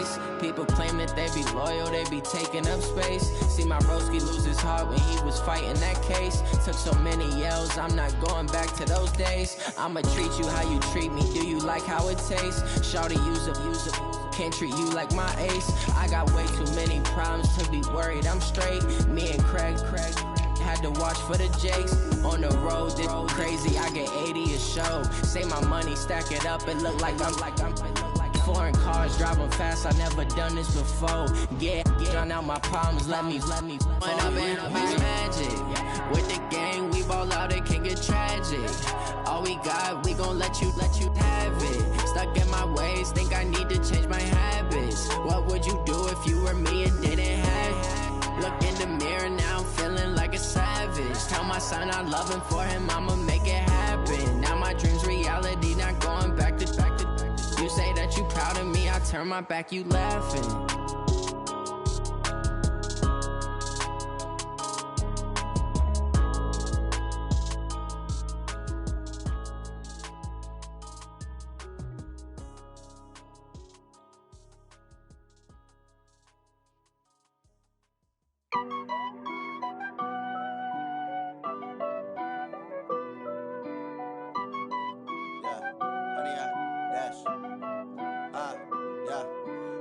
face. People claim that they be loyal, they be taking up space. See my broski lose his heart when he was fighting that case. Took so many yells, I'm not going back to those days. I'ma treat you how you treat me, do you like how it tastes? Shawty use up, can't treat you like my ace. I got way too many problems to be worried, I'm straight. Me and Craig had to watch for the Jakes. On the road, this crazy, I get 80 a show. Say my money, stack it up, it look like I'm foreign cars, driving fast, I never done this before. Yeah, drown out my problems, let me When I been up is magic. With the gang, we ball out, it can get tragic. All we got, we gon' let you have it. Stuck in my ways, think I need to change my habits. What would you do if you were me and didn't have it? Look in the mirror, now I'm feeling like a savage. Tell my son I love him, for him I'ma make it happen. Now my dream's reality, not going back to. You say that you proud of me, I turn my back, you laughing.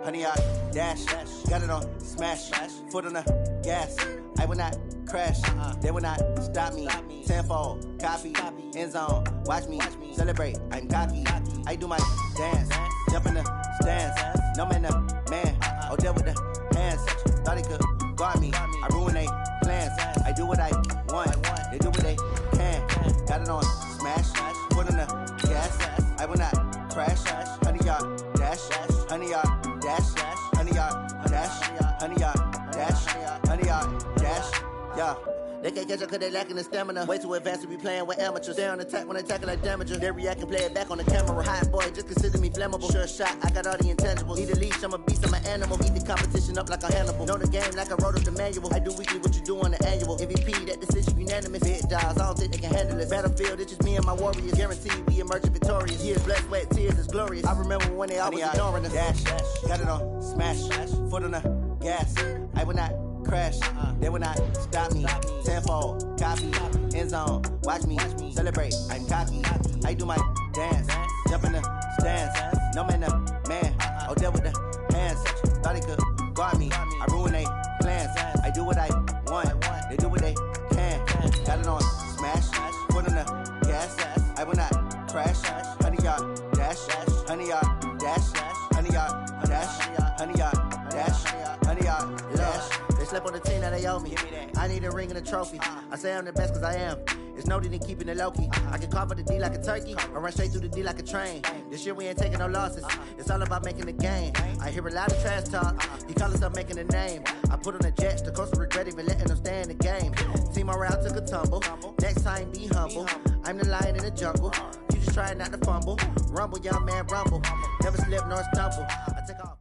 Honey, I dash, got it on smash, foot on the gas. I will not crash, they will not stop me. Tenfold, copy, end zone, watch me celebrate. I'm cocky, I do my dance, jump in the stands. No man, the man, oh, deal with the hands. Thought he could guard me, I ruin they plans. I do what I want, they do what they can. Got it on smash, foot on the gas. I will not crash, honey, y'all dash, honey, y'all dash, honey, y'all dash, honey, y'all dash, honey, y'all dash, yeah. They can't catch up cause they lacking the stamina. Way too advanced to be playing with amateurs. Stay on attack when attacking like damager. They react and play it back on the camera. Hot boy, just consider me flammable. Sure shot, I got all the intangibles. Need a leash, I'm a beast, I'm an animal. Eat the competition up like a Hannibal. Know the game like I wrote up the manual. I do weekly what you do on the annual. MVP, that decision unanimous. Big dials, I don't think they can handle it. Battlefield, it's just me and my warriors. Guaranteed we emerging victorious. Years, blood, sweat, tears, it's glorious. I remember when they always ignoring us. Dash, got it on smash, foot on the gas. I will not crash, they will not stop me. Tenfold, copy, end zone, watch me celebrate. I'm cocky, I do my dance, jump in the stands. No man, the man, oh, deal with the hands. Thought he could guard me, I ruin they plans. I do what I want, they do what they can. Got it on smash, foot on the gas. I will not crash, honey, y'all dash, honey, y'all dash, honey, y'all dash, honey, y'all dash, honey, y'all dash. Slept on the team that they owe me. I need a ring and a trophy. I say I'm the best cause I am. It's no need in keeping it low-key. I can carve up the D like a turkey or run straight through the D like a train. This year we ain't taking no losses. It's all about making the game. I hear a lot of trash talk. He call himself making a name. I put on the jets. The coach will regret even letting them stay in the game. Team around took a tumble. Next time be humble. I'm the lion in the jungle. You just try not to fumble. Rumble, young man, rumble. Never slip nor stumble. I take off.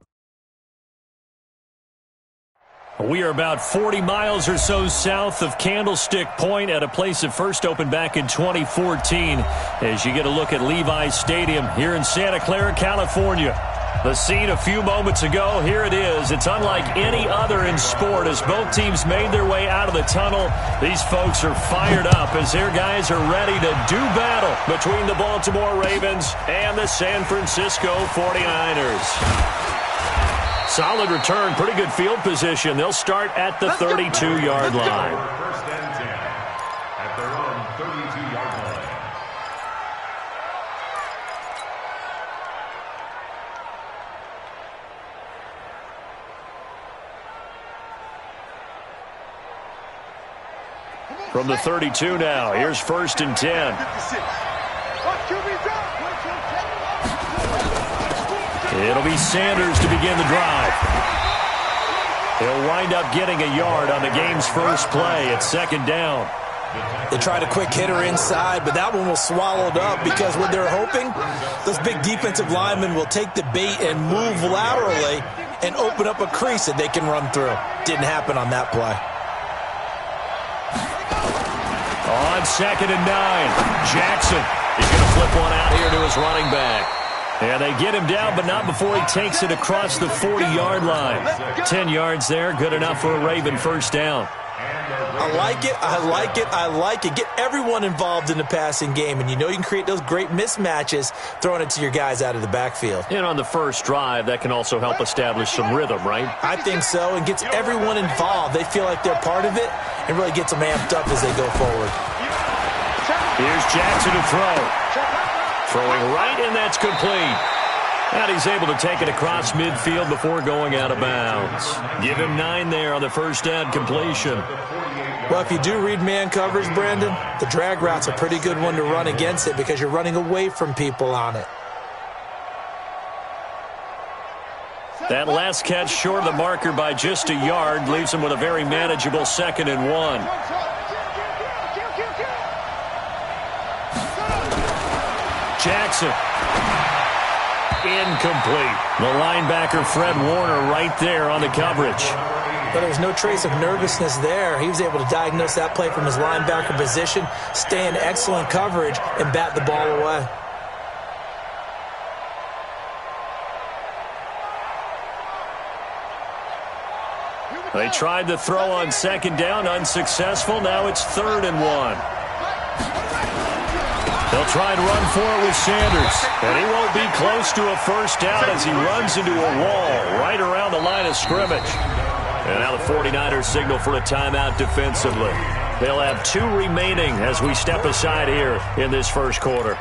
We are about 40 miles or so south of Candlestick Point at a place that first opened back in 2014 as you get a look at Levi's Stadium here in Santa Clara, California. The scene a few moments ago, here it is. It's unlike any other in sport as both teams made their way out of the tunnel. These folks are fired up as their guys are ready to do battle between the Baltimore Ravens and the San Francisco 49ers. Solid return, pretty good field position. They'll start at the 32-yard line. First and 10 at their own 32-yard line. From the 32 now, here's first and 10. It'll be Sanders to begin the drive. He'll wind up getting a yard on the game's first play at second down. They tried a quick hitter inside, but that one was swallowed up because what they're hoping, those big defensive linemen will take the bait and move laterally and open up a crease that they can run through. Didn't happen on that play. On second and 9, Jackson is going to flip one out here to his running back. And they get him down, but not before he takes it across the 40-yard line. 10 yards there, good enough for a Raven first down. I like it, I like it, I like it. Get everyone involved in the passing game, and you know you can create those great mismatches throwing it to your guys out of the backfield. And on the first drive, that can also help establish some rhythm, right? I think so, and gets everyone involved. They feel like they're part of it, and really gets them amped up as they go forward. Here's Jackson to throw. Throwing right, and that's complete. And he's able to take it across midfield before going out of bounds. Give him 9 there on the first down completion. Well, if you do read man coverage, Brandon, the drag route's a pretty good one to run against it because you're running away from people on it. That last catch short of the marker by just a yard leaves him with a very manageable 2nd and 1. Jackson. Incomplete. The linebacker, Fred Warner, right there on the coverage. But there was no trace of nervousness there. He was able to diagnose that play from his linebacker position, stay in excellent coverage, and bat the ball away. They tried to throw on 2nd down, unsuccessful. Now it's 3rd and 1. They'll try and run for it with Sanders. And he won't be close to a first down as he runs into a wall right around the line of scrimmage. And now the 49ers signal for a timeout defensively. They'll have 2 remaining as we step aside here in this first quarter.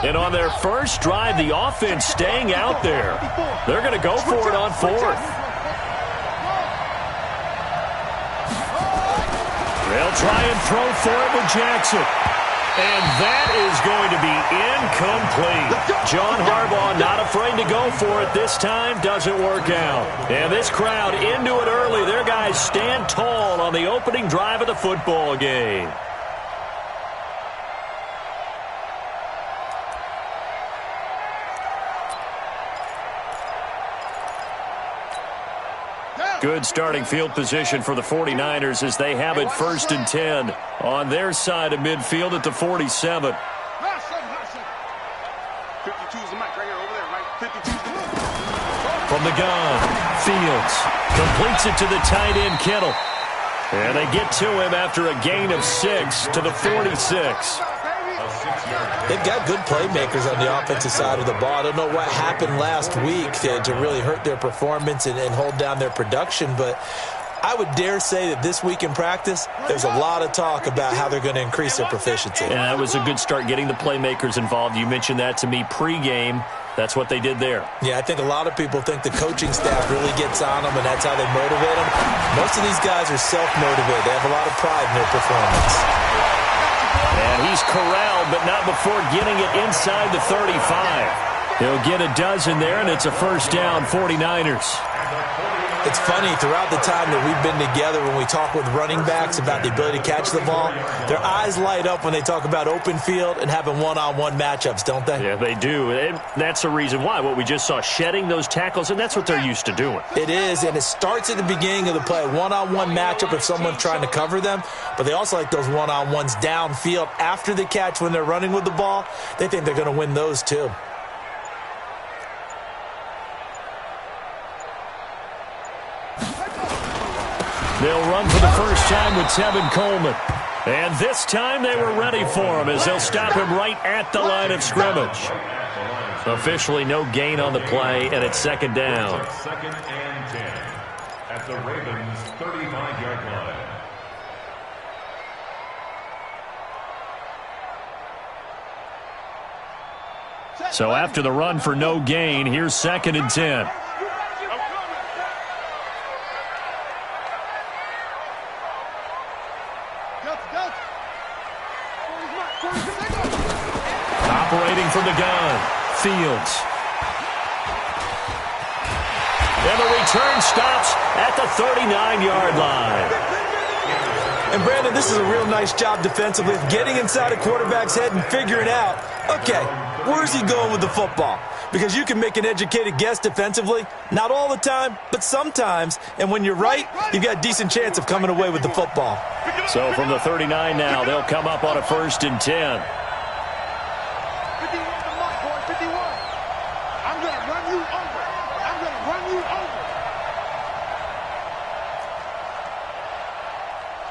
And on their first drive, the offense staying out there. They're going to go for it on 4th. They'll try and throw for it with Jackson. And that is going to be incomplete. John Harbaugh not afraid to go for it this time. Doesn't work out. And this crowd into it early. Their guys stand tall on the opening drive of the football game. Good starting field position for the 49ers as they have it 1st and 10 on their side of midfield at the 47. From the gun, Fields completes it to the tight end, Kittle. And they get to him after a gain of 6 to the 46. They've got good playmakers on the offensive side of the ball. I don't know what happened last week to really hurt their performance and hold down their production, but I would dare say that this week in practice, there's a lot of talk about how they're going to increase their proficiency. Yeah, that was a good start getting the playmakers involved. You mentioned that to me pregame. That's what they did there. Yeah, I think a lot of people think the coaching staff really gets on them, and that's how they motivate them. Most of these guys are self-motivated. They have a lot of pride in their performance. And he's corralled, but not before getting it inside the 35. He'll get a dozen there, and it's a first down, 49ers. It's funny, throughout the time that we've been together, when we talk with running backs about the ability to catch the ball, their eyes light up when they talk about open field and having one-on-one matchups, don't they? Yeah, they do. And that's the reason why. What we just saw, shedding those tackles, and that's what they're used to doing. It is, and it starts at the beginning of the play. One-on-one matchup if someone's trying to cover them, but they also like those one-on-ones downfield after the catch when they're running with the ball. They think they're going to win those too. They'll run for the first time with Tevin Coleman. And this time they were ready for him as they'll stop him right at the line of scrimmage. Officially no gain on the play, and it's 2nd down. 2nd and 10 at the Ravens' 35-yard line. So after the run for no gain, here's 2nd and 10. Operating from the gun, Fields. And the return stops at the 39-yard line. And Brandon, this is a real nice job defensively of getting inside a quarterback's head and figuring out, okay, where's he going with the football? because you can make an educated guess defensively. Not all the time, but sometimes. And when you're right, you've got a decent chance of coming away with the football. So from the 39 now, they'll come up on a 1st and 10. 51 to Mike, boy, 51. I'm going to run you over. I'm going to run you over.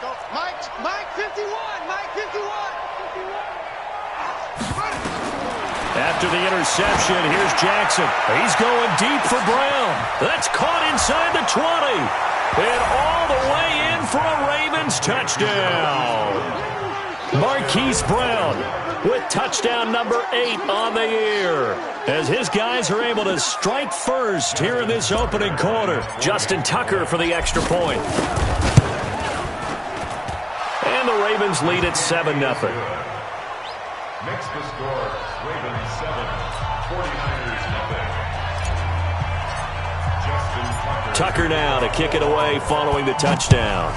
So, Mike 51. Mike 51. After the interception, here's Jackson. He's going deep for Brown. That's caught inside the 20. And all the way in for a Ravens touchdown. Marquise Brown with touchdown number 8 on the year, as his guys are able to strike first here in this opening quarter. Justin Tucker for the extra point. And the Ravens lead at 7-0. Next the score, Ravens 7, 49ers nothing. Justin Tucker now to kick it away following the touchdown.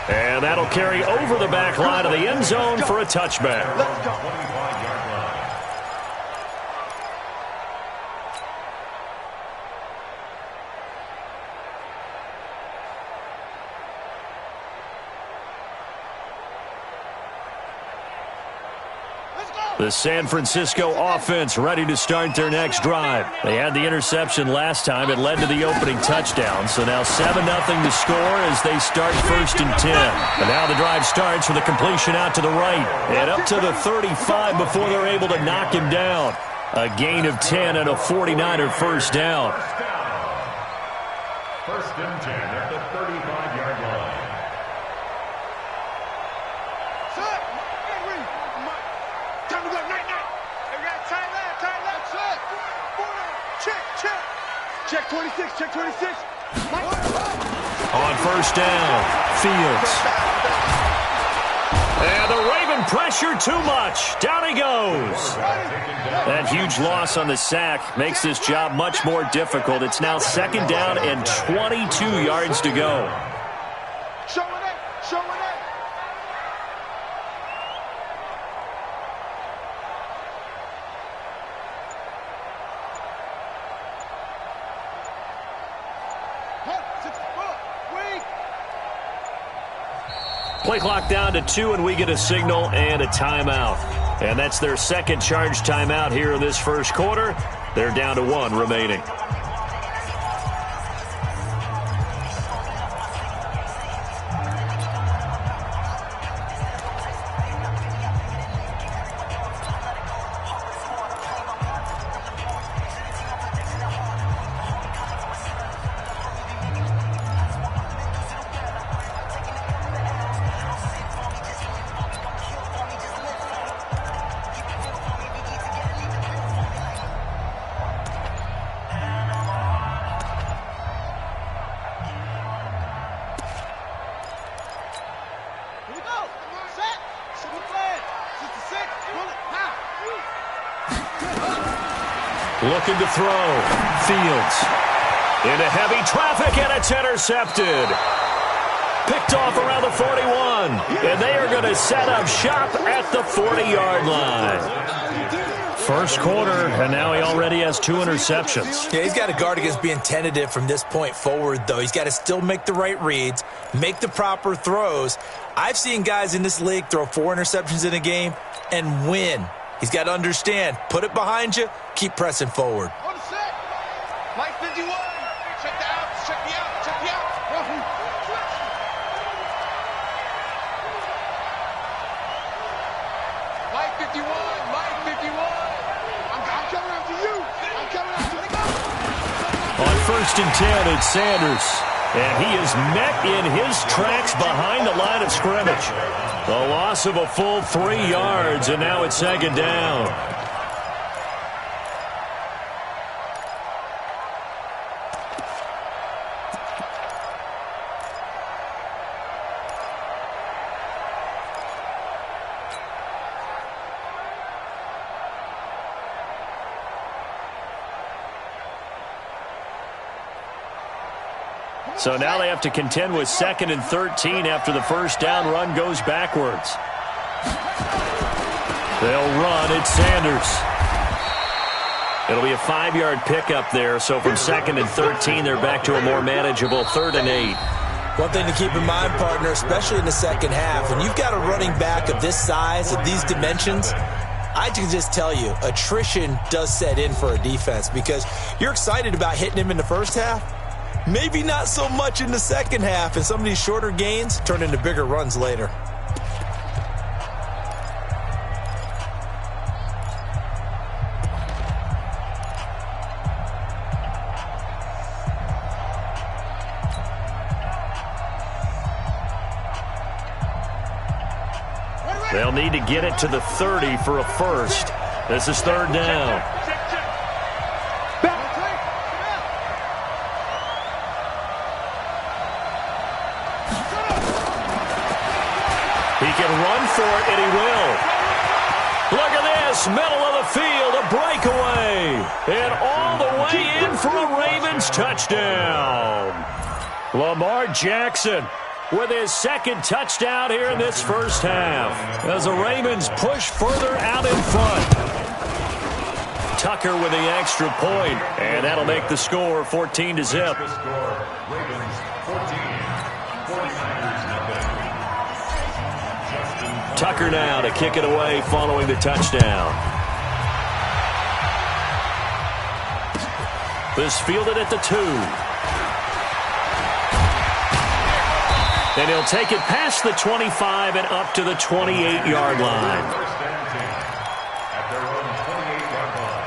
And that'll carry over the back line of the end zone for a touchback. 25-yard line. The San Francisco offense ready to start their next drive. They had the interception last time. It led to the opening touchdown. So now 7-0 to score as they start 1st and 10. And now the drive starts with a completion out to the right and up to the 35 before they're able to knock him down. A gain of 10 and a 49er first down. 1st and 10 at the 35-yard line. Check 26, check 26. On 1st down, Fields. And the Raven pressure too much. Down he goes. That huge loss on the sack makes this job much more difficult. It's now 2nd down and 22 yards to go. Show it. Play clock down to 2, and we get a signal and a timeout. And that's their 2nd charge timeout here in this 1st quarter. They're down to 1 remaining. Looking to throw. Fields. Into heavy traffic, and it's intercepted. Picked off around the 41. And they are going to set up shop at the 40-yard line. 1st quarter, and now he already has 2 interceptions. Yeah, he's got to guard against being tentative from this point forward, though. He's got to still make the right reads, make the proper throws. I've seen guys in this league throw 4 interceptions in a game and win. He's got to understand, put it behind you, keep pressing forward. On the set. Mike 51. Check the out, check the out, check the out. Mike 51, Mike 51. I'm coming after you. I'm coming after you. On 1st and 10, it's Sanders. And he is met in his tracks behind the line of scrimmage. The loss of a full 3 yards, and now it's 2nd down. So now they have to contend with 2nd and 13 after the 1st down run goes backwards. They'll run. It's Sanders. It'll be a 5-yard pickup there. So from 2nd and 13, they're back to a more manageable 3rd and 8. One thing to keep in mind, partner, especially in the second half, when you've got a running back of this size, of these dimensions, I can just tell you, attrition does set in for a defense because you're excited about hitting him in the first half. Maybe not so much in the second half, and some of these shorter gains turn into bigger runs later. They'll need to get it to the 30 for a first. This is 3rd down. He can run for it, and he will. Look at this, middle of the field, a breakaway. And all the way in for a Ravens touchdown. Lamar Jackson with his 2nd touchdown here in this first half, as the Ravens push further out in front. Tucker with the extra point, and that'll make the score 14-0. Tucker now to kick it away following the touchdown. This fielded at the 2. And he'll take it past the 25 and up to the 28-yard line. First and 10 at their own 28-yard line.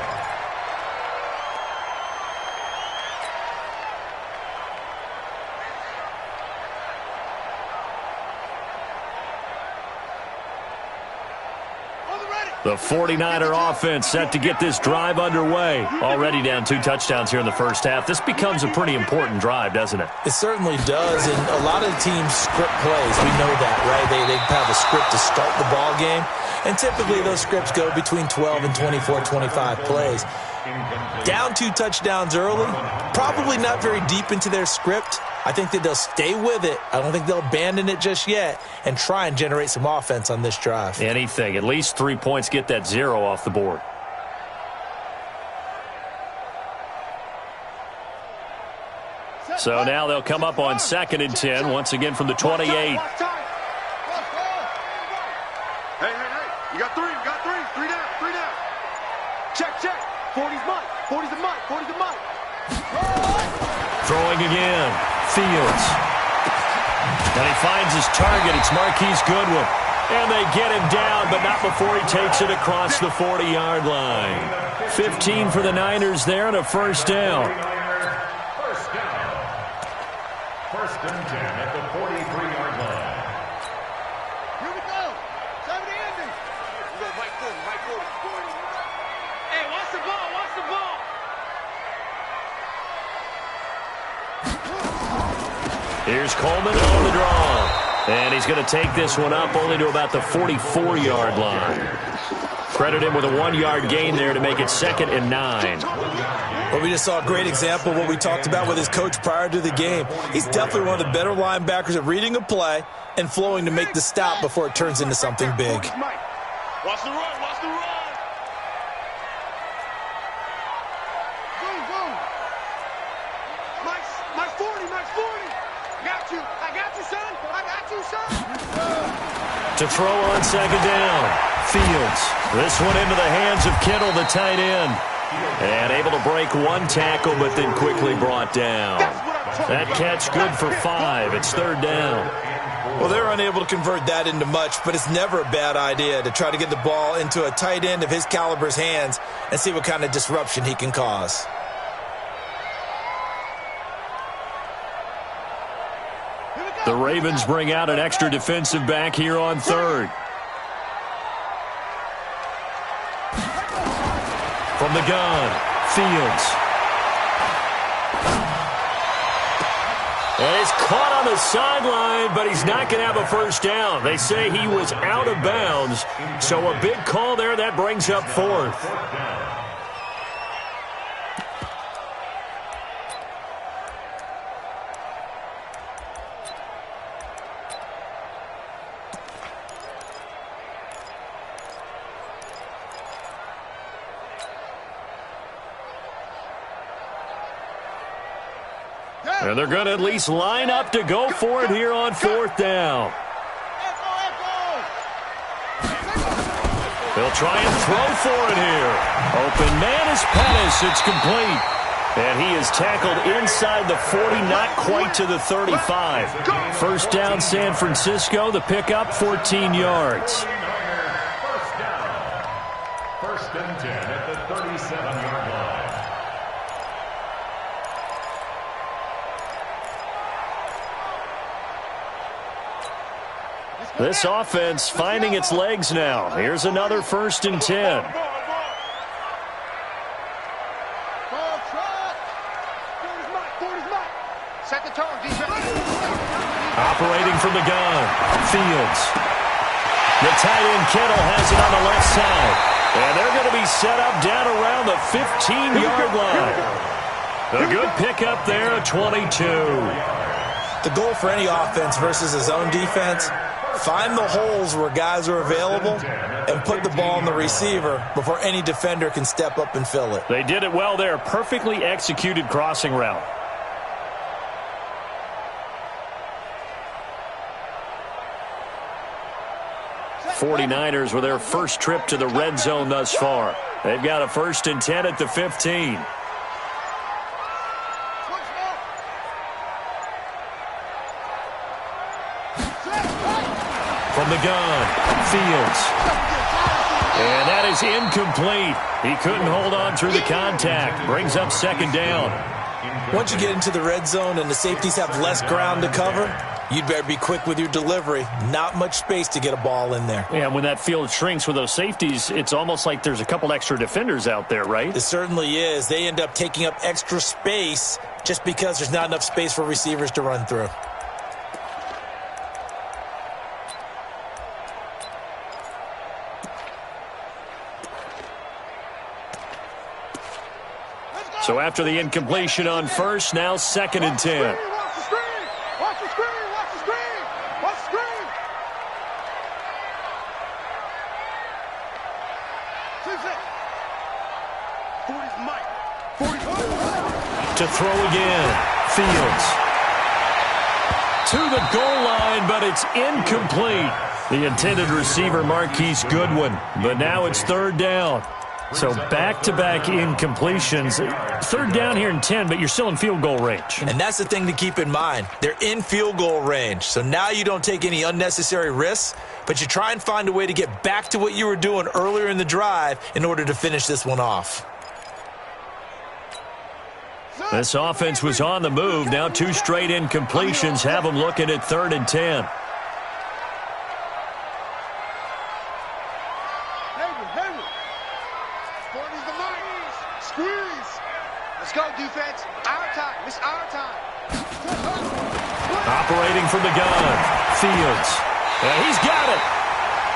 The 49er offense set to get this drive underway. Already down 2 touchdowns here in the first half. This becomes a pretty important drive, doesn't it? It certainly does, and a lot of the teams script plays. We know that, right? They have a script to start the ball game, and typically those scripts go between 12 and 24, 25 plays. Down 2 touchdowns early, probably not very deep into their script. I think that they'll stay with it. I don't think they'll abandon it just yet and try and generate some offense on this drive. Anything. At least 3 points, get that 0 off the board. So now they'll come up on 2nd and 10, once again from the 28. Hey, you got 3, three down. Check. 40's mine, 40's a mine, 40's a mine. Throwing again. Fields. And he finds his target. It's Marquise Goodwin. And they get him down, but not before he takes it across the 40-yard line. 15 for the Niners there and a first down. First and 10 at the 43-yard line. Here we go. Time to end it. We go Mike 40. Hey, watch the ball. Here's Coleman on the draw. And he's going to take this one up only to about the 44-yard line. Credit him with a 1-yard gain there to make it 2nd and 9. Well, we just saw a great example of what we talked about with his coach prior to the game. He's definitely one of the better linebackers at reading a play and flowing to make the stop before it turns into something big. Watch the run. Boom. Mike 40. I got you, son. To throw on 2nd down. Fields. This one into the hands of Kittle, the tight end. And able to break 1 tackle, but then quickly brought down. That catch good for 5. It's 3rd down. Well, they're unable to convert that into much, but it's never a bad idea to try to get the ball into a tight end of his caliber's hands and see what kind of disruption he can cause. The Ravens bring out an extra defensive back here on 3rd. From the gun, Fields. And it's caught on the sideline, but he's not going to have a first down. They say he was out of bounds, so a big call there. That brings up 4th. And they're going to at least line up to go for it here on 4th down. They'll try and throw for it here. Open man is Pettis. It's complete. And he is tackled inside the 40, not quite to the 35. 1st down, San Francisco. The pickup, 14 yards. First and 10 at the 37-yard line. This offense finding its legs now. Here's another 1st and 10. Operating from the gun, Fields. The tight end Kittle has it on the left side. And they're going to be set up down around the 15-yard line. A good pickup there, a 22. The goal for any offense versus his own defense, find the holes where guys are available and put the ball on the receiver before any defender can step up and fill it. They did it well there. Perfectly executed crossing route. '49ers with their first trip to the red zone thus far. They've got a 1st and 10 at the 15. From the gun, Fields. And that is incomplete. He couldn't hold on through the contact. Brings up 2nd down. Once you get into the red zone and the safeties have less ground to cover, you'd better be quick with your delivery. Not much space to get a ball in there. Yeah, when that field shrinks with those safeties, it's almost like there's a couple extra defenders out there, right? It certainly is. They end up taking up extra space just because there's not enough space for receivers to run through. So after the incompletion on 1st, now 2nd and 10. Watch the screen! Watch the screen! Watch the screen! Watch the screen! To throw again, Fields. To the goal line, but it's incomplete. The intended receiver, Marquise Goodwin. But now it's 3rd down. So back-to-back incompletions. 3rd down here in 10, but you're still in field goal range. And that's the thing to keep in mind. They're in field goal range. So now you don't take any unnecessary risks, but you try and find a way to get back to what you were doing earlier in the drive in order to finish this one off. This offense was on the move. Now 2 straight incompletions have them looking at 3rd and 10. Let's go, defense. Our time. It's our time. Operating from the gun, Fields. And he's got it.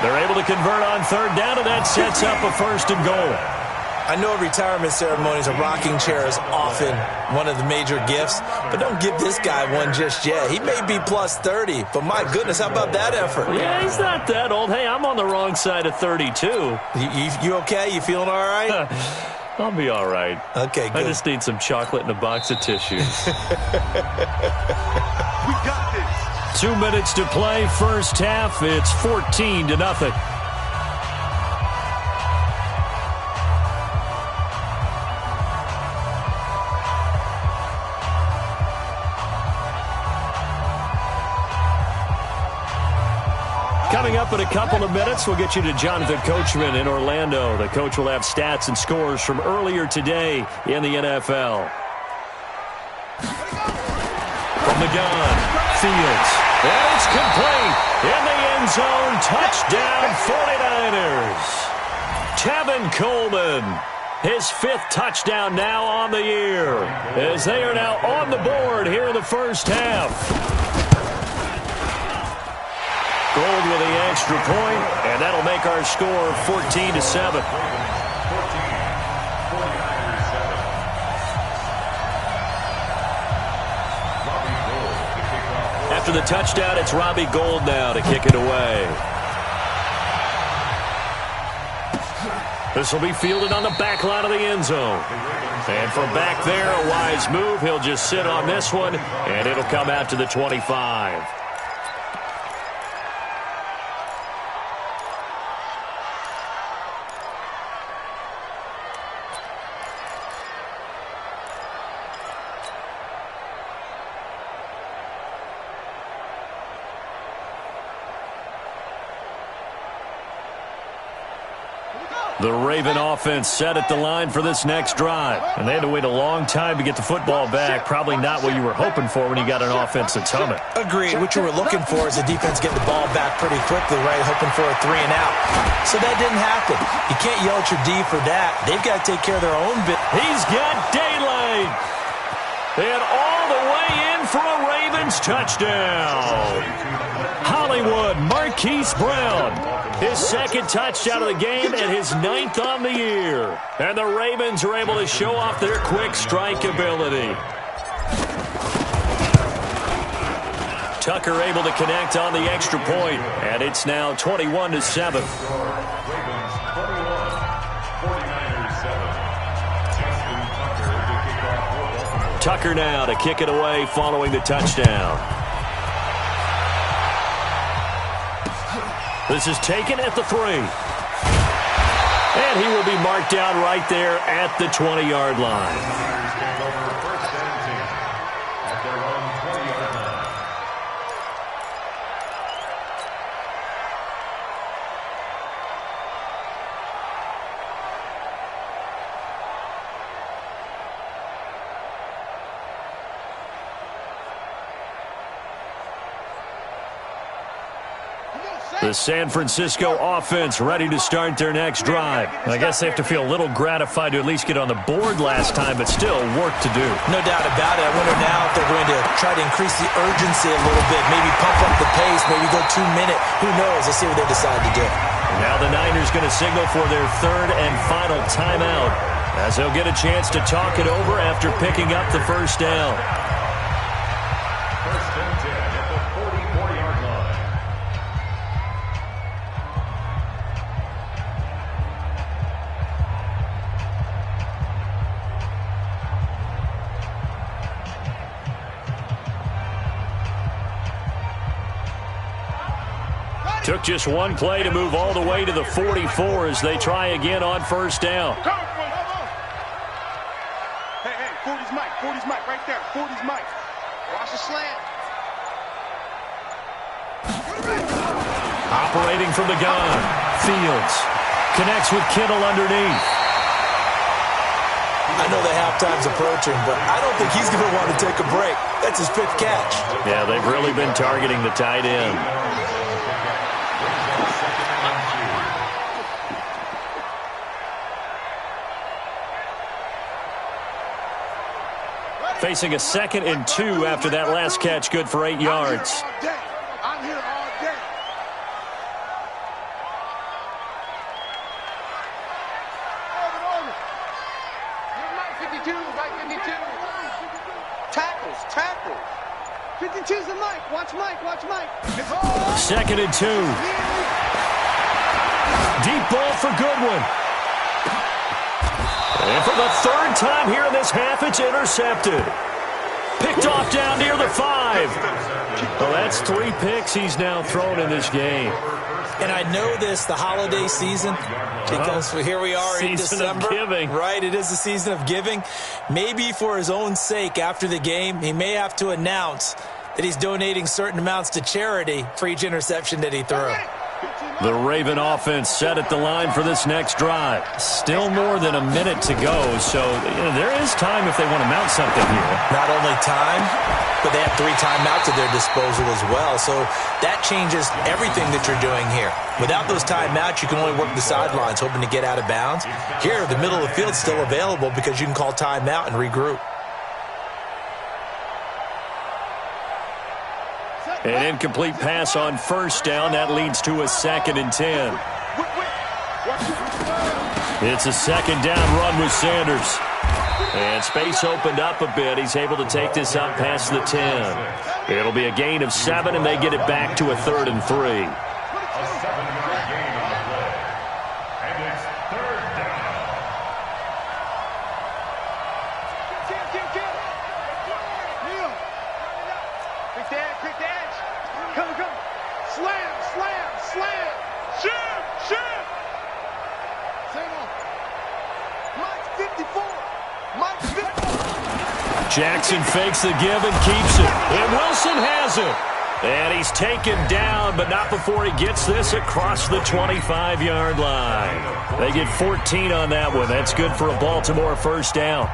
They're able to convert on 3rd down, and that sets up a 1st and goal. I know retirement ceremonies, a rocking chair is often one of the major gifts, but don't give this guy one just yet. He may be plus 30, but my goodness, how about that effort? Yeah, he's not that old. Hey, I'm on the wrong side of 32. You okay? You feeling all right? I'll be all right. Okay, good. I just need some chocolate and a box of tissues. We got this. 2 minutes to play, 1st half. It's 14-0. Coming up in a couple of minutes, we'll get you to Jonathan Coachman in Orlando. The coach will have stats and scores from earlier today in the NFL. From the gun, Fields. And it's complete. In the end zone, touchdown 49ers. Tevin Coleman, his 5th touchdown now on the year, as they are now on the board here in the 1st half. Gold with the extra point, and that'll make our score 14-7. After the touchdown, it's Robbie Gould now to kick it away. This will be fielded on the back line of the end zone. And from back there, a wise move. He'll just sit on this one, and it'll come out to the 25. The Raven offense set at the line for this next drive. And they had to wait a long time to get the football back. Probably not what you were hoping for when you got an offense that's humming. Agreed. What you were looking for is the defense getting the ball back pretty quickly, right? Hoping for a 3 and out. So that didn't happen. You can't yell at your D for that. They've got to take care of their own bit. He's got daylight. And all the way in for a Ravens touchdown. Hollywood Marquise Brown. His second touchdown of the game and his 9th on the year. And the Ravens are able to show off their quick strike ability. Tucker able to connect on the extra point, and it's now 21-7. Ravens 21, 49ers 7. Justin Tucker to kick off for Baltimore. Tucker now to kick it away following the touchdown. This is taken at the 3. And he will be marked down right there at the 20-yard line. Niners take over first and 10 at their own 20-yard line. The San Francisco offense ready to start their next drive. I guess they have to feel a little gratified to at least get on the board last time, but still work to do. No doubt about it. I wonder now if they're going to try to increase the urgency a little bit, maybe pump up the pace, maybe go 2-minute. Who knows? Let's see what they decide to do. Now the Niners going to signal for their 3rd and final timeout as they'll get a chance to talk it over after picking up the first down. First and 10 at the 44-yard line. Took just one play to move all the way to the 44 as they try again on first down. Hey, 40's Mike, 40's Mike, right there, 40's Mike. Watch the slant. Operating from the gun, Fields connects with Kittle underneath. I know the halftime's approaching, but I don't think he's going to want to take a break. That's his 5th catch. Yeah, they've really been targeting the tight end. Facing a 2nd and 2 after that last catch, good for 8 yards. I'm here all day. Over. 52, Mike 52. Tackles. 52's the Mike. Watch Mike. 2nd and 2. Deep ball for Goodwin. And for the 3rd time here in this half, it's intercepted. Picked off down near the 5. Well, that's 3 picks he's now thrown in this game. And I know this, the holiday season, because here we are in December. Season of giving. Right, it is the season of giving. Maybe for his own sake after the game, he may have to announce that he's donating certain amounts to charity for each interception that he threw. The Raven offense set at the line for this next drive. Still more than a minute to go, so there is time if they want to mount something here. Not only time, but they have 3 timeouts at their disposal as well, so that changes everything that you're doing here. Without those timeouts, you can only work the sidelines, hoping to get out of bounds. Here, the middle of the field's still available because you can call timeout and regroup. An incomplete pass on first down. That leads to a 2nd and 10. It's a 2nd down run with Sanders. And space opened up a bit. He's able to take this up past the 10. It'll be a gain of 7, and they get it back to a 3rd and 3. A 7-yard gain on the play. And it's 3rd down. Pick the edge, pick the edge. Come. Slam. Shoot. Same on. Mike 54. Jackson fakes the give and keeps it. And Wilson has it. And he's taken down, but not before he gets this across the 25-yard line. They get 14 on that one. That's good for a Baltimore first down.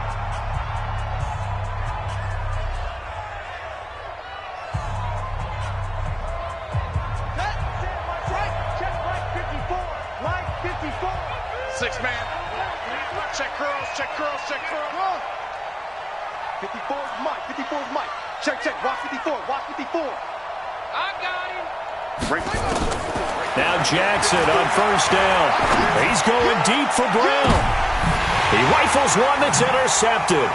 Six man. Check curls. 54 is Mike. Check. Watch 54. I got him. Now Jackson on first down. He's going deep for Brown. He rifles one that's intercepted.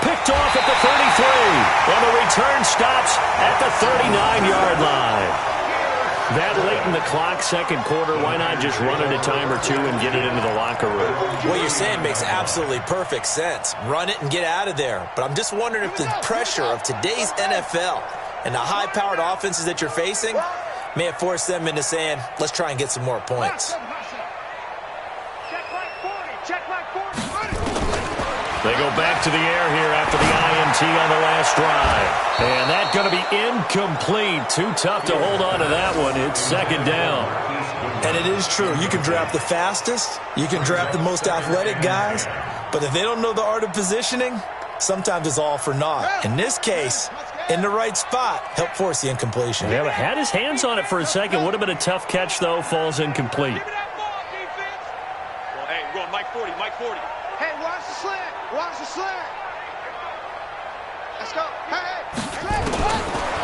Picked off at the 33. And the return stops at the 39-yard line. That late in the clock, second quarter, why not just run it a time or two and get it into the locker room? What you're saying makes absolutely perfect sense. Run it and get out of there. But I'm just wondering if the pressure of today's NFL and the high-powered offenses that you're facing may have forced them into saying, let's try and get some more points. Check like 40. They go back to the air here after the INT on the last drive. And that's going to be incomplete. Too tough to hold on to that one. It's second down. And it is true. You can draft the fastest. You can draft the most athletic guys. But if they don't know the art of positioning, sometimes it's all for naught. In this case, in the right spot, help force the incompletion. Yeah, but had his hands on it for a second. Would have been a tough catch, though. Falls incomplete. Well, hey, we're going Mike 40. Hey, watch the slant. Let's go. Hey.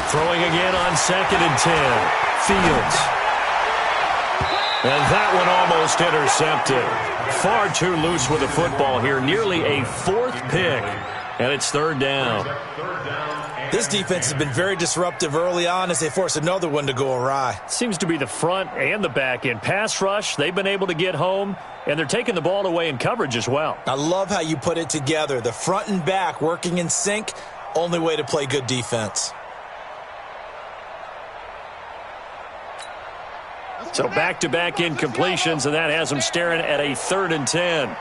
Throwing again on 2nd and 10. Fields. And that one almost intercepted. Far too loose with the football here. Nearly a 4th pick. And it's third down. This defense has been very disruptive early on as they force another one to go awry. Seems to be the front and the back end. Pass rush, they've been able to get home, and they're taking the ball away in coverage as well. I love how you put it together. The front and back working in sync, only way to play good defense. So back-to-back incompletions, and that has them staring at a 3rd and 10.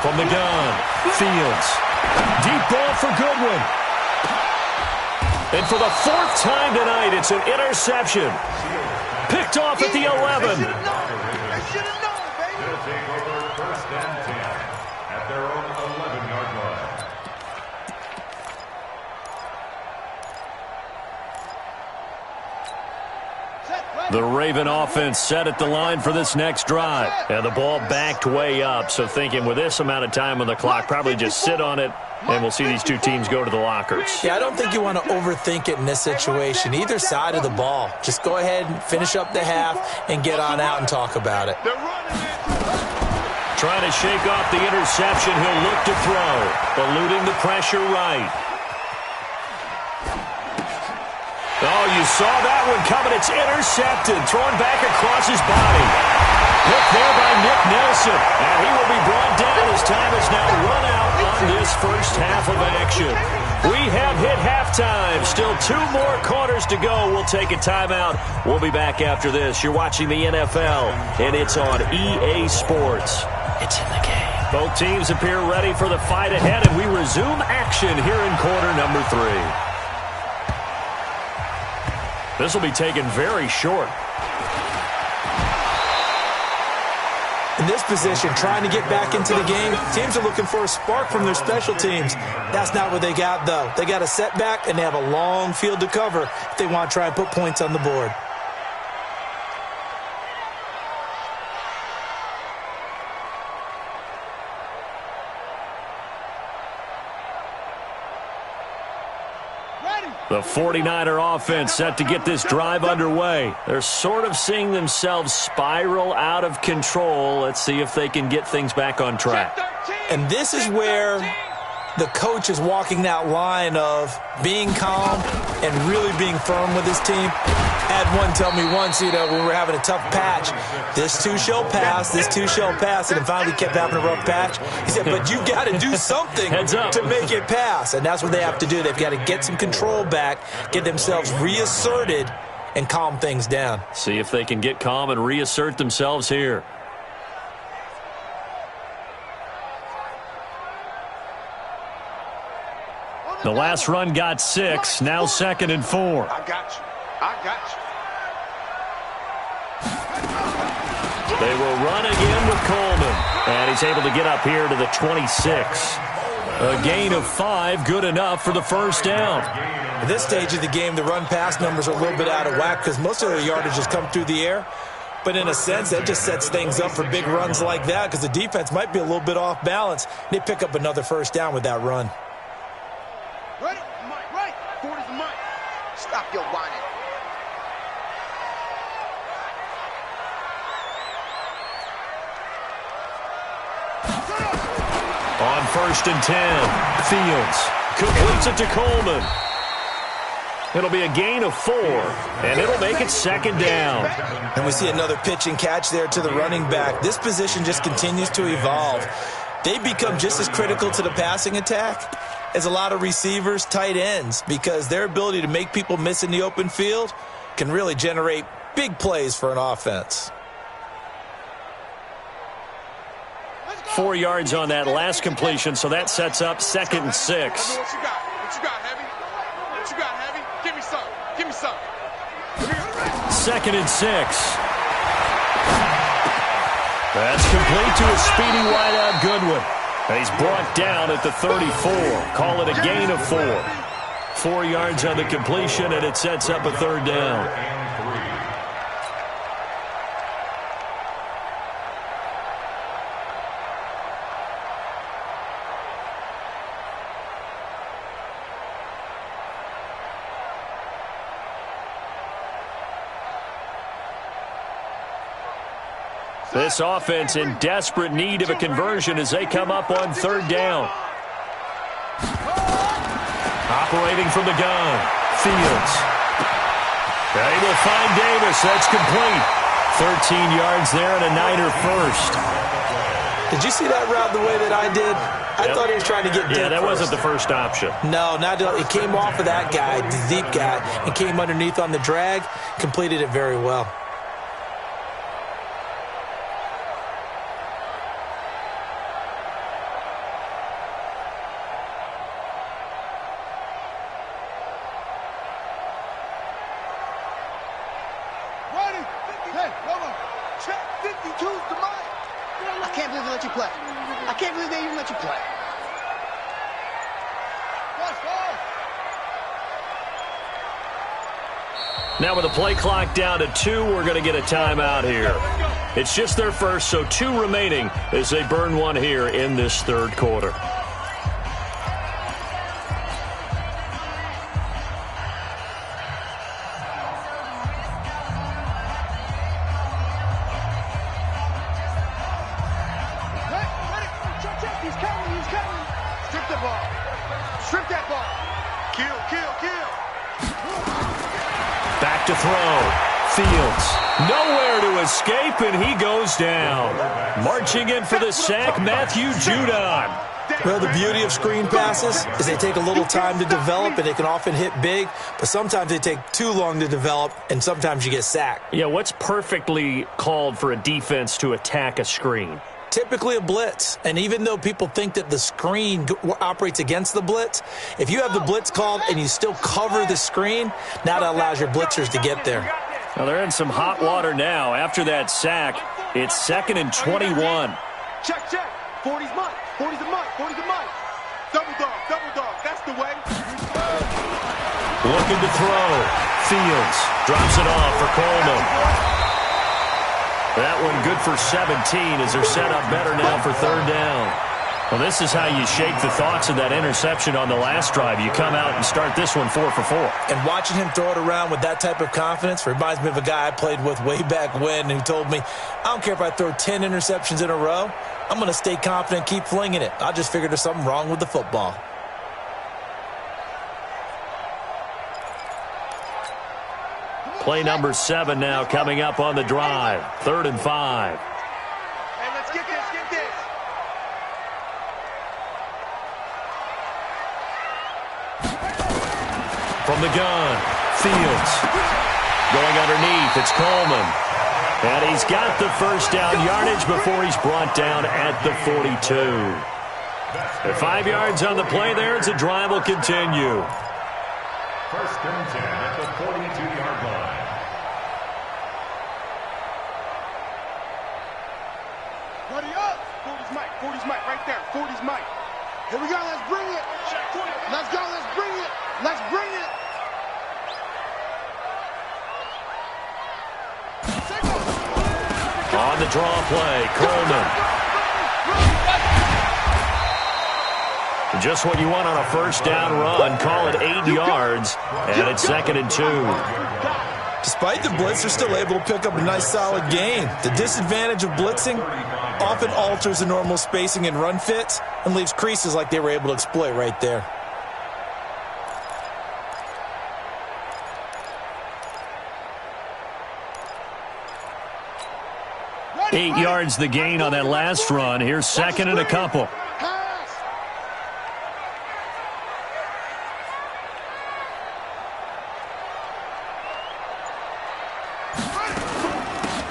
From the gun, Fields. Deep ball for Goodwin. And for the 4th time tonight, it's an interception. Picked off at the 11. They should have known, baby. They'll take over 1st and 10 at their own 11-yard line. The Raven offense set at the line for this next drive. And the ball backed way up. So thinking with this amount of time on the clock, probably just sit on it, and we'll see these two teams go to the lockers. Yeah, I don't think you want to overthink it in this situation. Either side of the ball. Just go ahead and finish up the half and get on out and talk about it. Trying to shake off the interception. He'll look to throw. Eluding the pressure right. Oh, you saw that one coming. It's intercepted. Thrown back across his body. Picked there by Nick Nelson. And he will be brought down as time is now run out on this first half of action. We have hit halftime. Still 2 more quarters to go. We'll take a timeout. We'll be back after this. You're watching the NFL, and it's on EA Sports. It's in the game. Both teams appear ready for the fight ahead, and we resume action here in quarter number 3. This will be taken very short. In this position, trying to get back into the game, teams are looking for a spark from their special teams. That's not what they got, though. They got a setback, and they have a long field to cover if they want to try and put points on the board. The 49er offense set to get this drive underway. They're sort of seeing themselves spiral out of control. Let's see if they can get things back on track. And this is where the coach is walking that line of being calm and really being firm with his team. Had one tell me once, when we were having a tough patch, this too shall pass, this too shall pass, and it finally kept having a rough patch. He said, but you got to do something to make it pass, and that's what they have to do. They've got to get some control back, get themselves reasserted, and calm things down. See if they can get calm and reassert themselves here. The last run got 6, now 2nd and 4. I got you. I got you. They will run again with Coleman. And he's able to get up here to the 26. A gain of 5, good enough for the first down. At this stage of the game, the run-pass numbers are a little bit out of whack because most of their yardage has come through the air. But in a sense, that just sets things up for big runs like that because the defense might be a little bit off balance. They pick up another first down with that run. Ready? Mike, right. 40's the Mike. Stop your whining. On 1st and 10, Fields completes it to Coleman. It'll be a gain of 4, and it'll make it 2nd down. And we see another pitch and catch there to the running back. This position just continues to evolve. They become just as critical to the passing attack as a lot of receivers, tight ends, because their ability to make people miss in the open field can really generate big plays for an offense. 4 yards on that last completion, so that sets up 2nd and 6. What you got? What you got, Heavy? What you got, Heavy? Give me some. Give me some. 2nd and 6. That's complete to a speedy wideout Goodwin. And he's brought down at the 34. Call it a gain of 4. 4 yards on the completion, and it sets up a 3rd down. This offense in desperate need of a conversion as they come up on 3rd down. Operating from the gun, Fields. They will find Davis. That's complete. 13 yards there and a Niner first. Did you see that route the way that I did? I thought he was trying to get deep. Yeah, that wasn't the first option. No, it came off of that guy, the deep guy, and came underneath on the drag. Completed it very well. Now with the play clock down to 2, we're going to get a timeout here. It's just their first, so 2 remaining as they burn one here in this 3rd quarter. He's coming. Strip the ball. Strip that ball. Kill. Back to throw. Fields. Nowhere to escape, and he goes down. Marching in for the sack, Matthew Judon. Well, the beauty of screen passes is they take a little time to develop, and they can often hit big, but sometimes they take too long to develop, and sometimes you get sacked. Yeah, what's perfectly called for a defense to attack a screen? Typically a blitz, and even though people think that the screen operates against the blitz, if you have the blitz called and you still cover the screen, now that allows your blitzers to get there. Well, they're in some hot water now. After that sack, it's 2nd and 21. Check. 40's Mike. 40's a Mike. Double dog. That's the way. Looking to throw. Fields drops it off for Coleman. That one good for 17 as they're set up better now for 3rd down. Well, this is how you shake the thoughts of that interception on the last drive. You come out and start this one 4 for 4. And watching him throw it around with that type of confidence reminds me of a guy I played with way back when who told me, I don't care if I throw 10 interceptions in a row. I'm going to stay confident, keep flinging it. I just figured there's something wrong with the football. Play number 7 now coming up on the drive. 3rd and 5. Hey, let's get this, get this. From the gun, Fields. Going underneath, it's Coleman. And he's got the first down yardage before he's brought down at the 42. At 5 yards on the play there, the drive will continue. 1st and 10 at the 42-yard line. Buddy up. 40's Mike, 40's Mike, right there. 40's Mike. Here we go, let's bring it. Let's go, let's bring it. Let's bring it. On the draw play, Coleman. Just what you want on a first down run. Call it 8 yards, and it's 2nd and 2. Despite the blitz, they're still able to pick up a nice solid gain. The disadvantage of blitzing often alters the normal spacing and run fits and leaves creases like they were able to exploit right there. Eight yards the gain on that last run. Here's 2nd and a couple.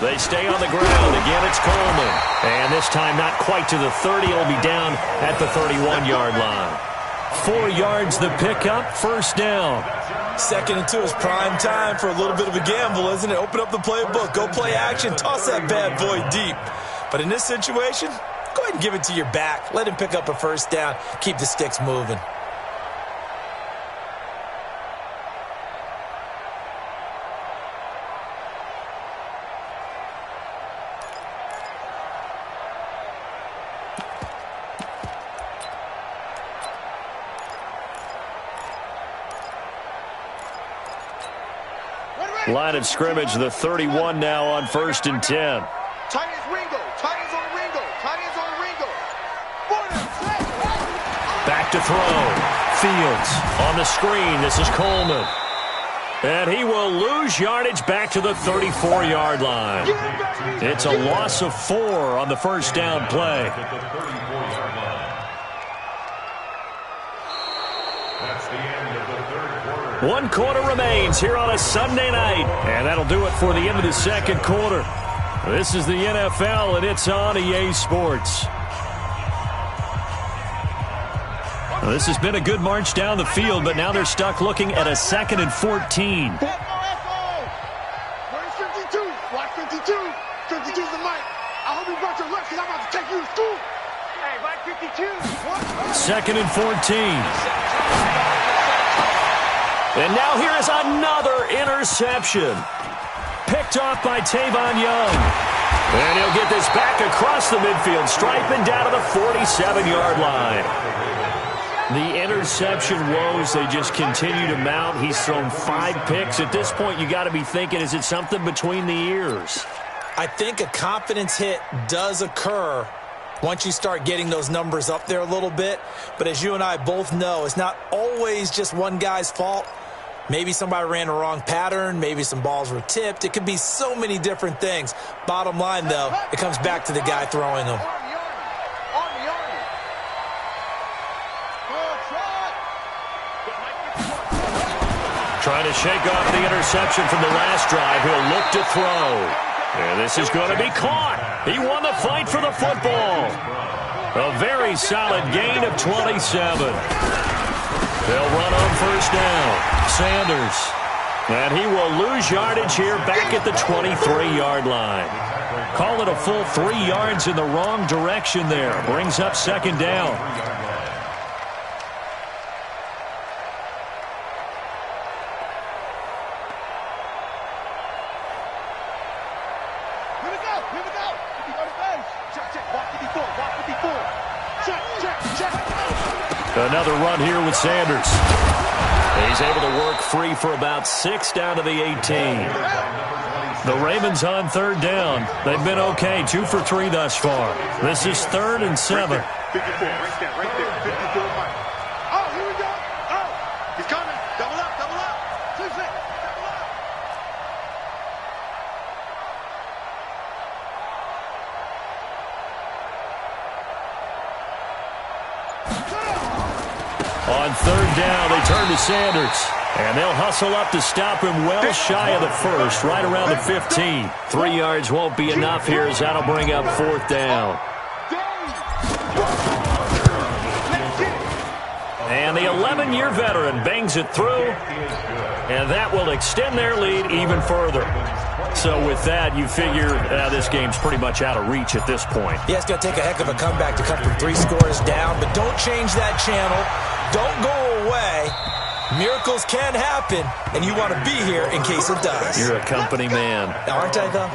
They stay on the ground. Again, it's Coleman. And this time not quite to the 30. It'll be down at the 31-yard line. 4 yards the pickup. First down. 2nd and 2 is prime time for a little bit of a gamble, isn't it? Open up the playbook. Go play action. Toss that bad boy deep. But in this situation, go ahead and give it to your back. Let him pick up a first down. Keep the sticks moving. Line of scrimmage, the 31 now on 1st and 10. Tight ends Ringo. Tight ends on Ringo. Tight ends on Ringo. Back to throw. Fields on the screen. This is Coleman. And he will lose yardage back to the 34-yard line. It's a loss of 4 on the first down play. That's the end of the 3rd quarter. 1 quarter remains here on a Sunday night. And that'll do it for the end of the 2nd quarter. This is the NFL, and it's on EA Sports. Now, this has been a good march down the field, but now they're stuck looking at a 2nd and 14. Where's 52? Watch 52. 52's the mic. I hope you brought your lunch because I'm about to take you to school. Hey, watch 52. 2nd and 14. And now here is another interception. Picked off by Tavon Young. And he'll get this back across the midfield stripe and down to the 47-yard line. The interception woes, they just continue to mount. He's thrown 5 picks. At this point, you got to be thinking, is it something between the ears? I think a confidence hit does occur once you start getting those numbers up there a little bit. But as you and I both know, it's not always just one guy's fault. Maybe somebody ran a wrong pattern. Maybe some balls were tipped. It could be so many different things. Bottom line, though, it comes back to the guy throwing them. Trying to shake off the interception from the last drive. He'll look to throw. And this is going to be caught. He won the fight for the football. A very solid gain of 27. They'll run on first down. Sanders. And he will lose yardage here back at the 23-yard line. Call it a full 3 yards in the wrong direction there. Brings up 2nd down. Another run here with Sanders. He's able to work free for about 6 down to the 18. The Ravens on 3rd down. They've been okay, 2 for 3 thus far. This is 3rd and 7. 54, right there, right there. 54. Oh, here we go. Oh, he's coming. Double up, double up. 2-6, double up. On third down, they turn to Sanders. And they'll hustle up to stop him well shy of the first, right around the 15. 3 yards won't be enough here as that'll bring up fourth down. And the 11-year veteran bangs it through, and that will extend their lead even further. So with that, you figure this game's pretty much out of reach at this point. Yeah, it's going to take a heck of a comeback to come from 3 scores down, but don't change that channel. Don't go away. Miracles can happen, and you want to be here in case it does. You're a company man. Aren't I, though?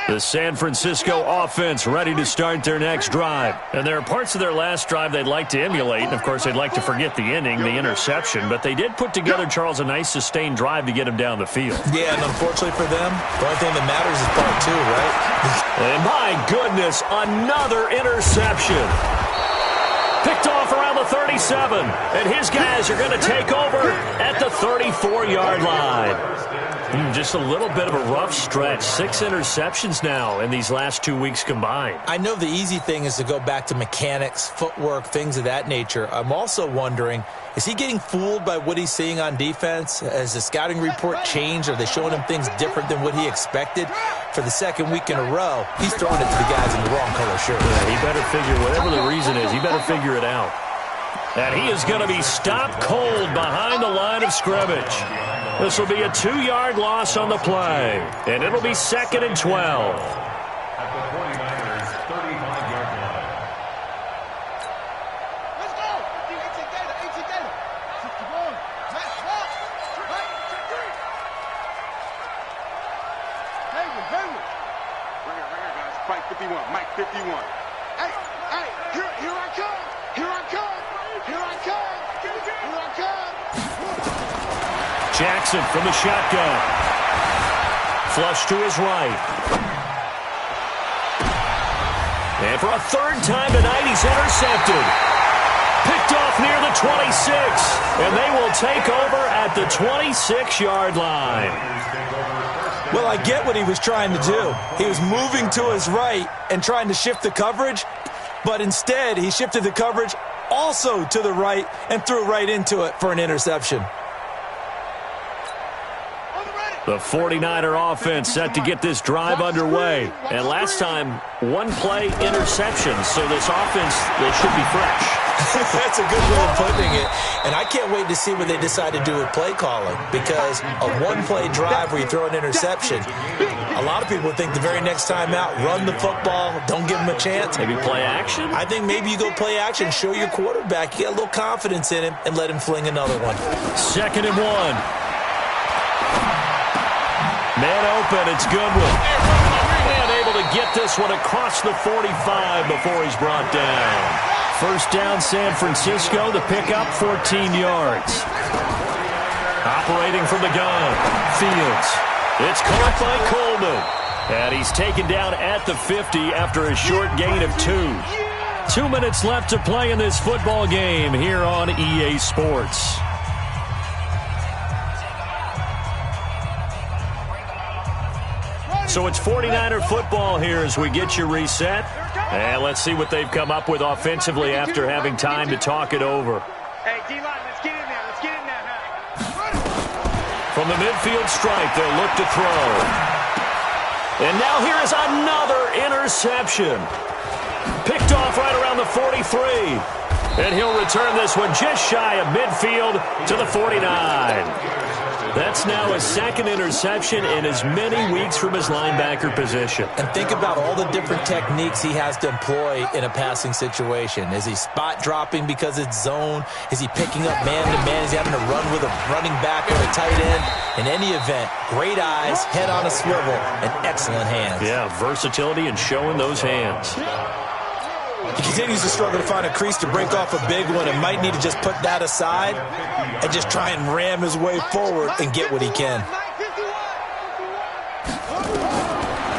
The San Francisco offense ready to start their next drive. And there are parts of their last drive they'd like to emulate. And, of course, they'd like to forget the ending, the interception. But they did put together, Charles, a nice sustained drive to get him down the field. Yeah, and unfortunately for them, the only thing that matters is part 2, right? And, my goodness, another interception. Picked off around the 37. And his guys are going to take over at the 34-yard line. Just a little bit of a rough stretch. 6 interceptions now in these last 2 weeks combined. I know the easy thing is to go back to mechanics, footwork, things of that nature. I'm also wondering, is he getting fooled by what he's seeing on defense? Has the scouting report changed? Are they showing him things different than what he expected? For the second week in a row, he's throwing it to the guys in the wrong color shirt. Yeah, he better figure, whatever the reason is, he better figure it out. And he is going to be stopped cold behind the line of scrimmage. This will be a 2-yard loss on the play, and it'll be 2nd and 12. At the 49ers, 35-yard line. Let's go. 18 data. 61. Let's walk. Right. Hayward. Bring it, guys. Fight 51. Mike 51. Hey, here I come. Jackson from the shotgun. Flush to his right. And for a third time tonight, he's intercepted. Picked off near the 26. And they will take over at the 26-yard line. Well, I get what he was trying to do. He was moving to his right and trying to shift the coverage, but instead he shifted the coverage also to the right and threw right into it for an interception. The 49er offense set to get this drive underway. And last time, 1-play interception. So this offense, they should be fresh. That's a good way of putting it. And I can't wait to see what they decide to do with play calling. Because a 1-play drive where you throw an interception, a lot of people think the very next time out, run the football, don't give him a chance. Maybe play action? I think maybe you go play action, show your quarterback, you get a little confidence in him, and let him fling another one. 2nd and 1. Man open, it's Goodwin. And able to get this one across the 45 before he's brought down. First down, San Francisco. The pickup, 14 yards. Operating from the gun, Fields. It's caught by Coleman. And he's taken down at the 50 after a short gain of 2. 2 minutes left to play in this football game here on EA Sports. So it's 49er football here as we get you reset. And let's see what they've come up with offensively after having time to talk it over. Hey, D-line, let's get in there. From the midfield stripe, they'll look to throw. And now here is another interception. Picked off right around the 43. And he'll return this one just shy of midfield to the 49. That's now his 2nd interception in as many weeks from his linebacker position. And think about all the different techniques he has to employ in a passing situation. Is he spot dropping because it's zone? Is he picking up man-to-man? Is he having to run with a running back or a tight end? In any event, great eyes, head on a swivel, and excellent hands. Yeah, versatility and showing those hands. He continues to struggle to find a crease to break off a big one and might need to just put that aside and just try and ram his way forward and get what he can.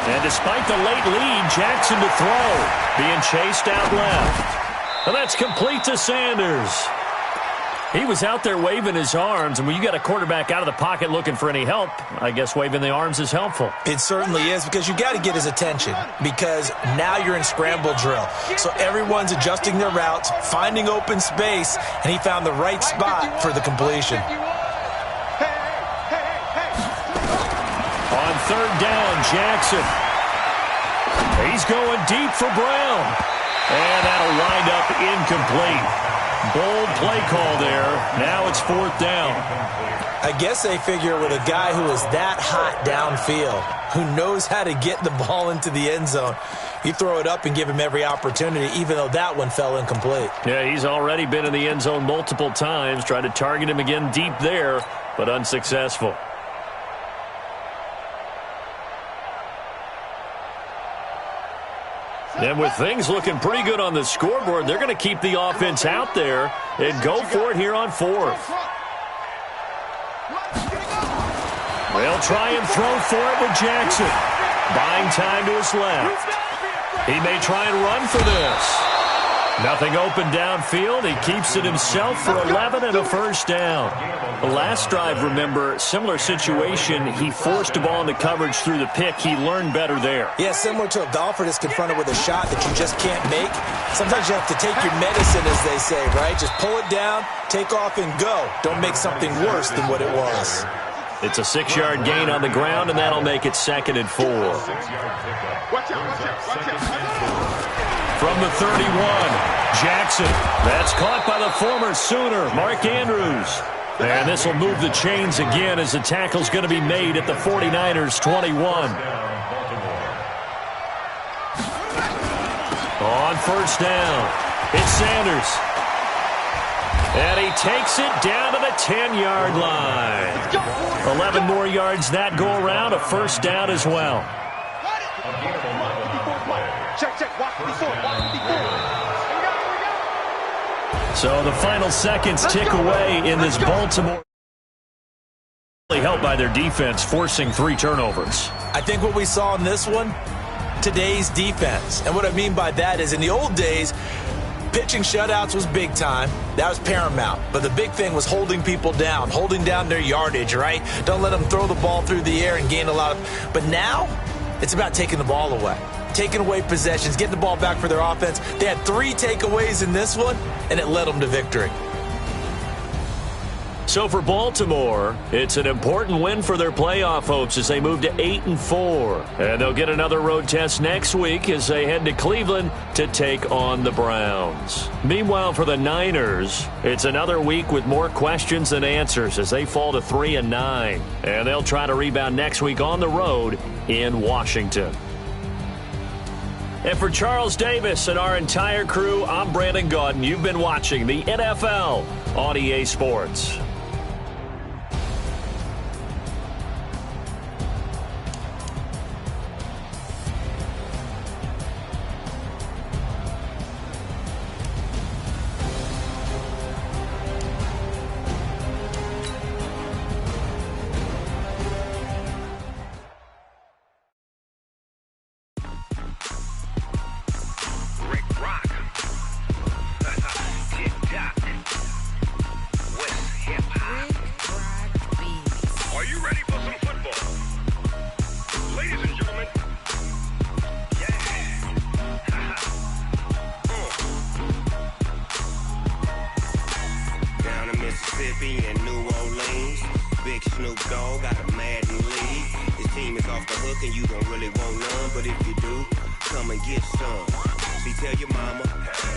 And despite the late lead, Jackson to throw. Being chased out left. And that's complete to Sanders. He was out there waving his arms, and when you got a quarterback out of the pocket looking for any help, I guess waving the arms is helpful. It certainly is, because you got to get his attention, because now you're in scramble drill. So everyone's adjusting their routes, finding open space, and he found the right spot for the completion. On third down, Jackson. He's going deep for Brown. And that'll wind up incomplete. Bold play call there. Now it's fourth down. I guess they figure with a guy who is that hot downfield, who knows how to get the ball into the end zone, you throw it up and give him every opportunity, even though that one fell incomplete. Yeah, he's already been in the end zone multiple times. Tried to target him again deep there, but unsuccessful. And with things looking pretty good on the scoreboard, they're going to keep the offense out there and go for it here on fourth. They'll try and throw for it with Jackson. Buying time to his left. He may try and run for this. Nothing open downfield. He keeps it himself for 11 and a first down. The last drive, remember, similar situation. He forced the ball into coverage through the pick. He learned better there. Yeah, similar to a golfer that's confronted with a shot that you just can't make. Sometimes you have to take your medicine, as they say, right? Just pull it down, take off, and go. Don't make something worse than what it was. It's a 6-yard gain on the ground, and that'll make it 2nd and 4. From the 31, Jackson. That's caught by the former Sooner, Mark Andrews. And this will move the chains again as the tackle's going to be made at the 49ers' 21. On first down, it's Sanders. And he takes it down to the 10-yard line. 11 more yards that go around, a first down as well. So the final seconds tick away in this Baltimore. Helped by their defense, forcing 3 turnovers. I think what we saw in this one, today's defense. And what I mean by that is in the old days, pitching shutouts was big time. That was paramount. But the big thing was holding people down, holding down their yardage, right? Don't let them throw the ball through the air and gain a lot of. But now, it's about taking the ball away. Taking away possessions, getting the ball back for their offense. They had 3 takeaways in this one, and it led them to victory. So for Baltimore, it's an important win for their playoff hopes as they move to 8-4. And they'll get another road test next week as they head to Cleveland to take on the Browns. Meanwhile, for the Niners, it's another week with more questions than answers as they fall to 3-9. And they'll try to rebound next week on the road in Washington. And for Charles Davis and our entire crew, I'm Brandon Gaudin. You've been watching the NFL on EA Sports. Mississippi and New Orleans. Big Snoop Dogg got a Madden league. His team is off the hook and you don't really want none, but if you do, come and get some. See, tell your mama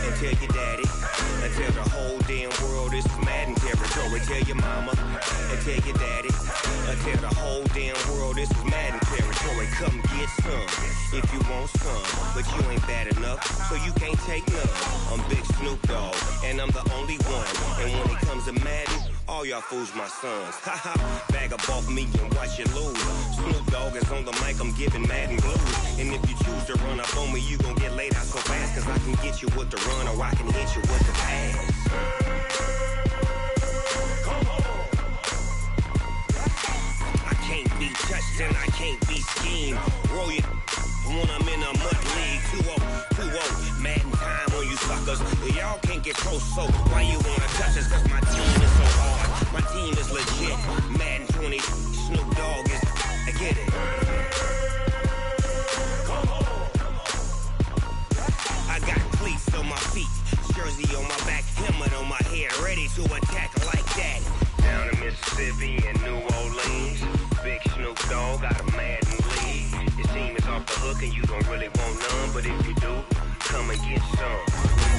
and tell your daddy and tell the whole damn world this is Madden territory. Tell your mama and tell your daddy and tell the whole damn world this is Madden territory. Come get some if you want some, but you ain't bad enough, so you can't take none. I'm Big Snoop Dogg and I'm the only one, and when it comes to Madden, all y'all fools my sons. Haha, bag up off me and watch you lose. Snoop Dogg is on the mic, I'm giving Madden blues. And if you choose to run up on me, you gon' get laid out so fast, cause I can get you with the run or I can hit you with the pass. Come on. I can't be touched and I can't be schemed. Roll you when I'm in a mud league. 2-0, Madden time on you suckers. Y'all can't get get close, so why you wanna touch us? Cause my team is so hard. My team is legit. Madden 20, Snoop Dogg is, I get it. I got cleats on my feet, jersey on my back, helmet on my head, ready to attack like that. Down in Mississippi and New Orleans, big Snoop Dogg got a Madden league. Your team is off the hook and you don't really want none, but if you do, come and get some.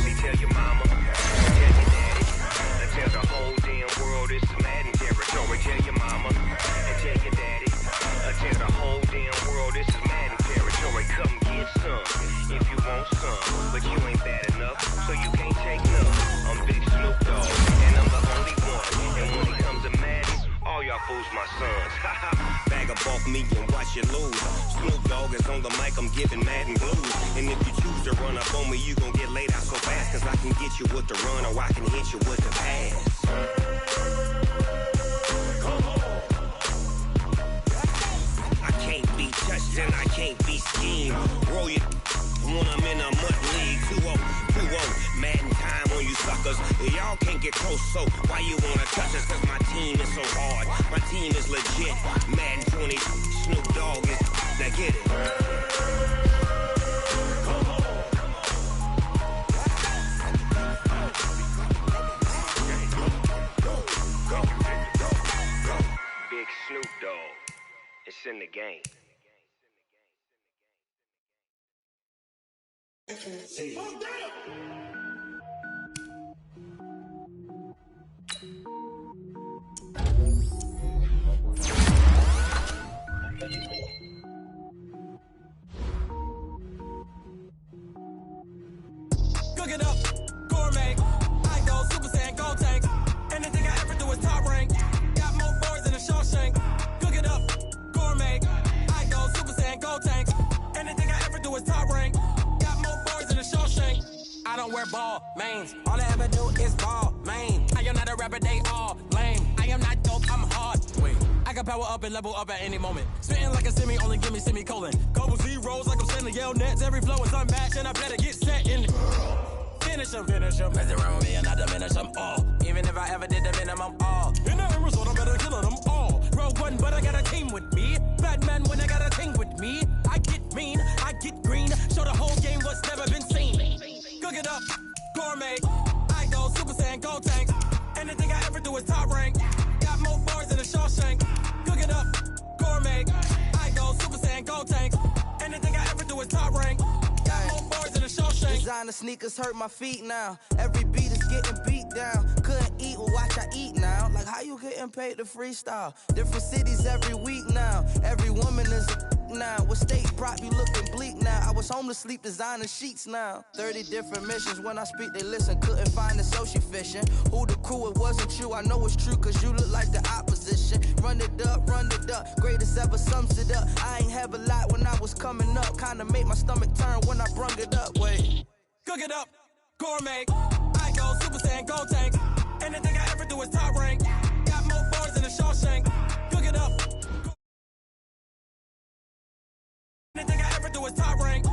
See, tell your mama, tell your daddy, and tell the whole damn world it's Madden territory. Tell your mama, and tell your daddy, and tell the whole damn world it's Madden territory. Come get some, if you want some, but you ain't bad enough, so you can't take none. I'm big Snoop Dogg, and I'm the only one, and when it comes to Madden, all y'all fools my sons. Bag a bulk me and watch you lose. Snoop Dogg is on the mic, I'm giving Madden blues. And if you choose to run up on me, you gon' get laid out so fast. Cause I can get you with the run or I can hit you with the pass. I can't be touched and I can't be schemed. Roll you when I'm in a mud league. 2-0, 2-0, Madden time on you suckers. Y'all can't get close, so why you wanna touch us? Cause my team is so hard. My team is legit. Madden 20, Snoop Dogg is, now get it. Big Snoop Dogg, it's in the game. Cook it up, gourmet. I go Super Saiyan, gold tank. Anything I ever do is top rank. Got more boys than a Shawshank. Cook it up, gourmet. I go Super Saiyan, gold tank. Anything I ever do is top rank. Got more boys than a Shawshank. I don't wear ball mains. All I ever do is ball main. I am not a rapper, they all lame. I am not dope, I'm hard. Wait, I can power up and level up at any moment. Spitting like a semi, only give me semicolon. Couple zeros like I'm sending yell nets. Every flow is unmatched and I better get set in. Finish them. Mess around with me and I diminish them all. Even if I ever did the minimum all. In the end result, I'm better killing them all. Rogue one, but I got a team with me. Batman when I got a team with me. I get mean, I get green. Show the whole game what's never been seen. Cook it up, gourmet. I go Super Saiyan, gold tank. Anything I ever do is top rank. Got more bars than a Shawshank. Cook it up, gourmet. I go Super Saiyan, gold tank. Anything I ever do is top rank. Got more bars than a Shawshank. Designer sneakers hurt my feet now. Every beat is getting beat down. Couldn't eat, well watch I eat now. Like how you getting paid to freestyle? Different cities every week now. Every woman is a now. With state prop, you looking bleak now. I was home to sleep designing sheets now. 30 different missions. When I speak, they listen. Couldn't find it, so she fishing. Who the crew, it wasn't you. I know it's true, cause you look like the opposition. Run it up. Greatest ever sums it up. I ain't have a lot when I was coming up. Kinda made my stomach turn when I brung it up. Wait. Cook it up, gourmet. I go Super Saiyan, gold tank. Anything I ever do is top rank. Got more bars than a Shawshank. Cook it up. Anything I ever do is top rank.